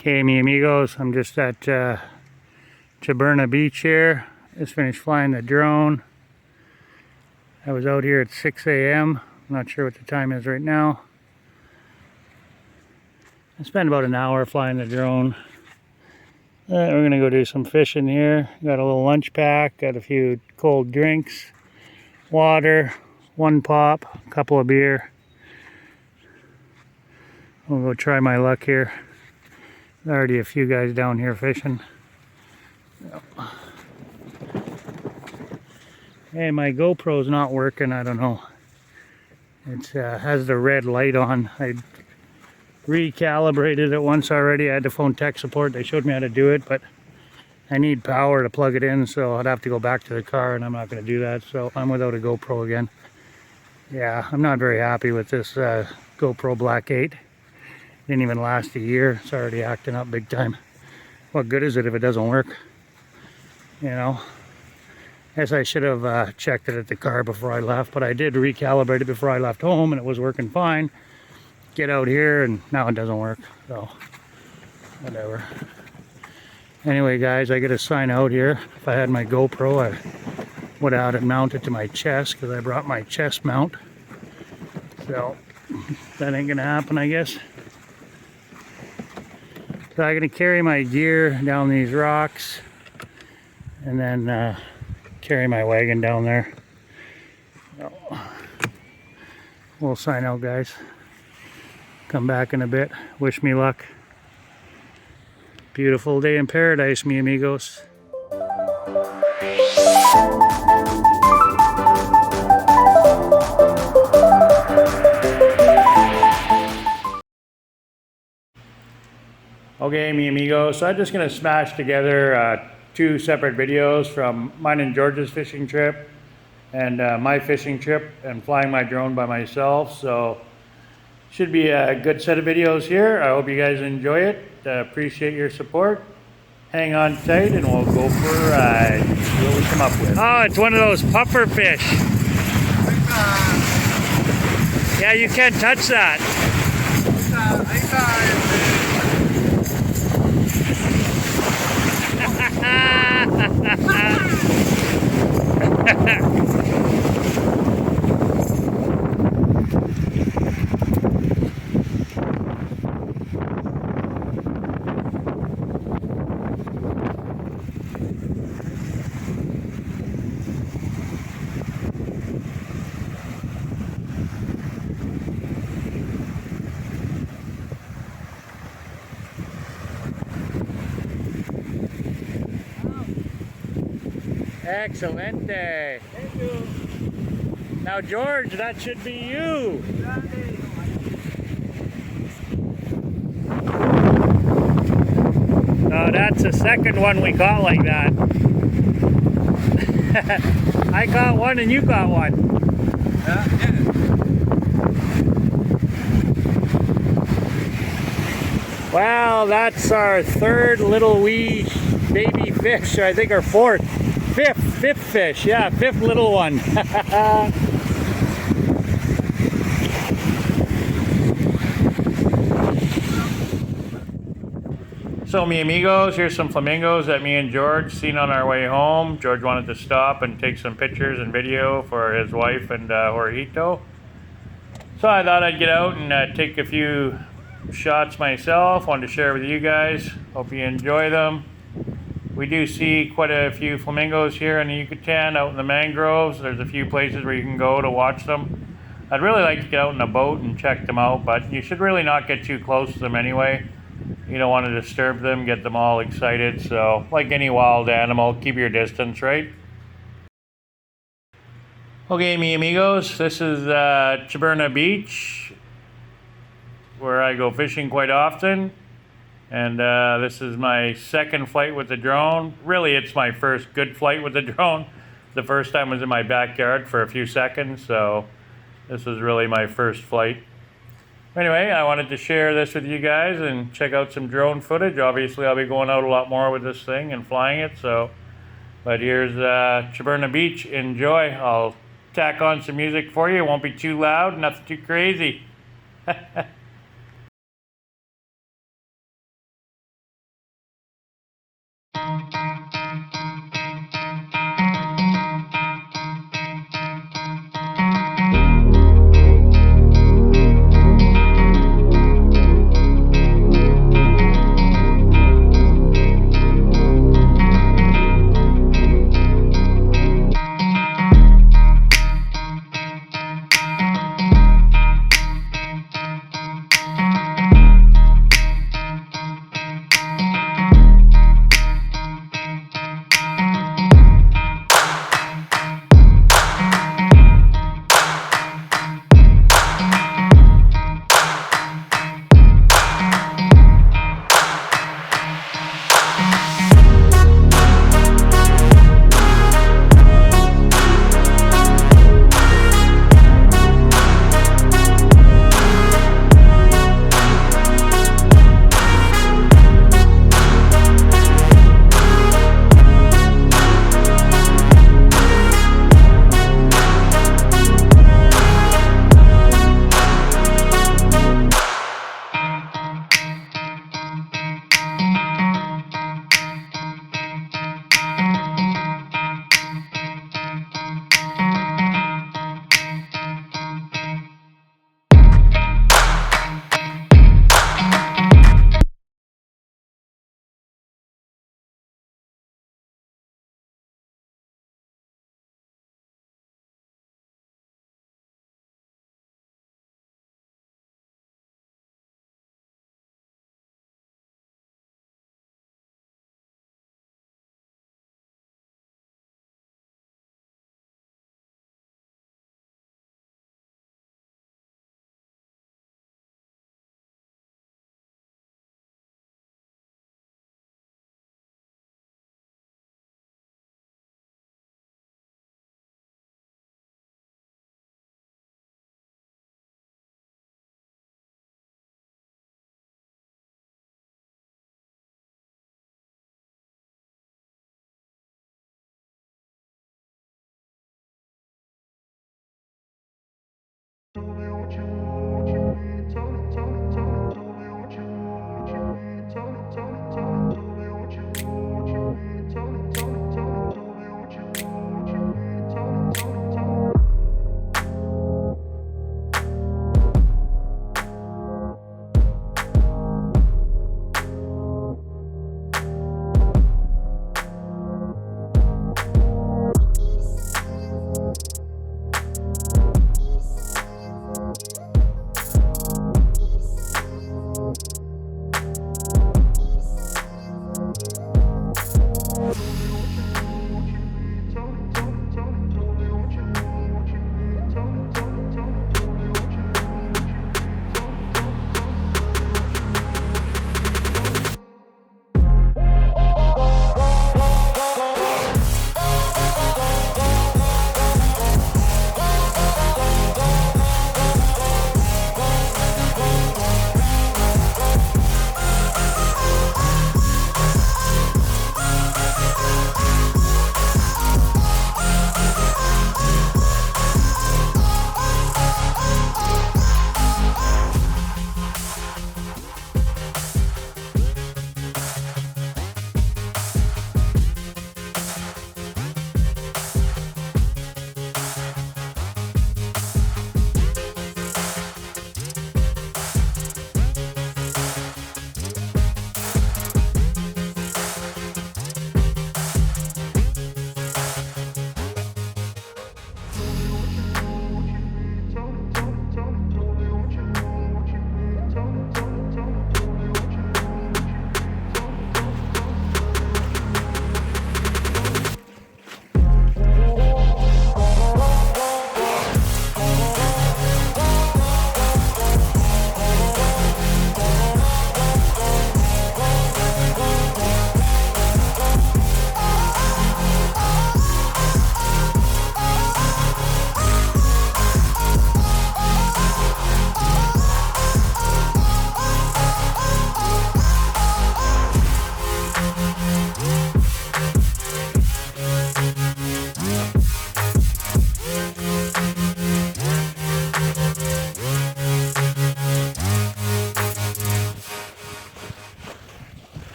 Okay, mi amigos, I'm just at Chuburna Beach here. Just finished flying the drone. I was out here at 6 a.m. I'm not sure what the time is right now. I spent about an hour flying the drone. We're gonna go do some fishing here. Got a little lunch pack, got a few cold drinks, water, one pop, a couple of beer. We'll go try my luck here. There's already a few guys down here fishing. Hey, my GoPro's not working, I don't know. It has the red light on. I recalibrated it once already. I had to phone tech support. They showed me how to do it, but I need power to plug it in, so I'd have to go back to the car, and I'm not going to do that, so I'm without a GoPro again. Yeah, I'm not very happy with this GoPro Black 8. Didn't even last a year. It's already acting up big time. What good is it if it doesn't work? You know? Guess I should have checked it at the car before I left, but I did recalibrate it before I left home, and it was working fine. Get out here, and now it doesn't work, so whatever. Anyway, guys, I gotta sign out here. If I had my GoPro, I would have had it mounted to my chest, because I brought my chest mount. So that ain't gonna happen, I guess. So I'm gonna carry my gear down these rocks, and then carry my wagon down there. So, we'll sign out, guys. Come back in a bit. Wish me luck. Beautiful day in paradise, mi amigos. Okay, mi amigos, so I'm just going to smash together two separate videos from mine and George's fishing trip and my fishing trip and flying my drone by myself. So should be a good set of videos here. I hope you guys enjoy it. Appreciate your support. Hang on tight and we'll go for a ride. See what we come up with. Oh, it's one of those pufferfish. Yeah, you can't touch that. Excelente. Thank you. Now, George, that should be you. No, that's the second one we caught like that. I caught one and you caught one. Yeah. Well, that's our third little wee baby fish, I think, or fourth. Fifth fish, yeah, fifth little one. So, mi amigos, here's some flamingos that me and George seen on our way home. George wanted to stop and take some pictures and video for his wife and Jorgito. So I thought I'd get out and take a few shots myself. Wanted to share with you guys. Hope you enjoy them. We do see quite a few flamingos here in the Yucatan, out in the mangroves. There's a few places where you can go to watch them. I'd really like to get out in a boat and check them out, but you should really not get too close to them anyway. You don't want to disturb them, get them all excited. So, like any wild animal, keep your distance, right? Okay, mi amigos, this is Chuburna Beach, where I go fishing quite often. And this is my second flight with the drone. Really, it's my first good flight with the drone. The first time was in my backyard for a few seconds, so this was really my first flight. Anyway, I wanted to share this with you guys and check out some drone footage. Obviously, I'll be going out a lot more with this thing and flying it, so. But here's Chuburna Beach. Enjoy. I'll tack on some music for you. It won't be too loud, nothing too crazy.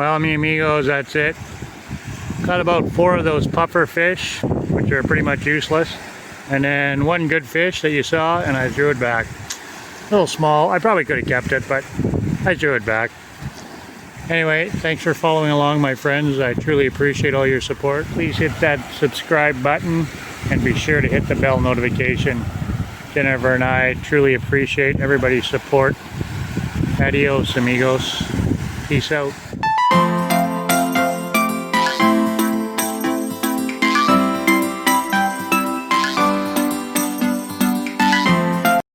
Well, mi amigos, that's it. Caught about 4 of those puffer fish, which are pretty much useless. And then 1 good fish that you saw, and I threw it back. A little small. I probably could have kept it, but I threw it back. Anyway, thanks for following along, my friends. I truly appreciate all your support. Please hit that subscribe button and be sure to hit the bell notification. Jennifer and I truly appreciate everybody's support. Adios, amigos. Peace out.